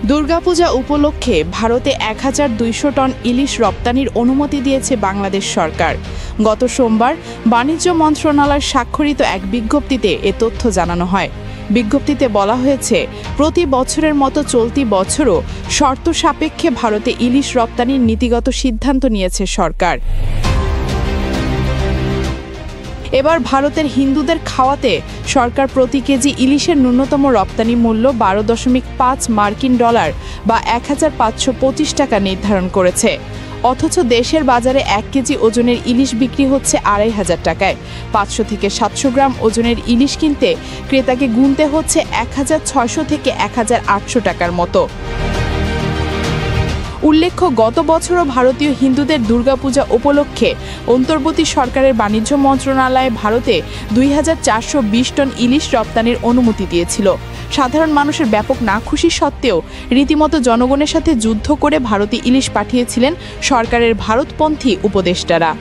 দুর্গাপূজা উপলক্ষে ভারতে ১,২০০ টন ইলিশ রপ্তানির অনুমতি দিয়েছে বাংলাদেশ সরকার। গত সোমবার বাণিজ্য মন্ত্রণালয় স্বাক্ষরিত এক বিজ্ঞপ্তিতে এ তথ্য জানানো হয়। বিজ্ঞপ্তিতে বলা হয়েছে, প্রতি বছরের মতো চলতি বছরও শর্ত সাপেক্ষে ভারতে ইলিশ রপ্তানির নীতিগত সিদ্ধান্ত নিয়েছে সরকার। এবার ভারতের হিন্দুদের খাওয়াতে সরকার প্রতি কেজি ইলিশের ন্যূনতম রপ্তানি মূল্য 12.5 মার্কিন ডলার বা ১,৫২৫ টাকা নির্ধারণ করেছে। অথচ দেশের বাজারে ১ কেজি ওজনের ইলিশ বিক্রি হচ্ছে ২,৫০০ টাকায়। ৫০০ থেকে ৭০০ গ্রাম ওজনের ইলিশ কিনতে ক্রেতাকে গুনতে হচ্ছে ১,৬০০ থেকে ১,৮০০ টাকার মতো। উল্লেখ্য, গত বছরও ভারতীয় হিন্দুদের দুর্গাপূজা উপলক্ষে অন্তর্বর্তী সরকারের বাণিজ্য মন্ত্রণালয় ভারতে ২,৪২০ টন ইলিশ রপ্তানির অনুমতি দিয়েছিল। সাধারণ মানুষের ব্যাপক নাখুশি সত্ত্বেও রীতিমতো জনগণের সাথে যুদ্ধ করে ভারতে ইলিশ পাঠিয়েছিলেন সরকারের ভারতপন্থী উপদেষ্টারা।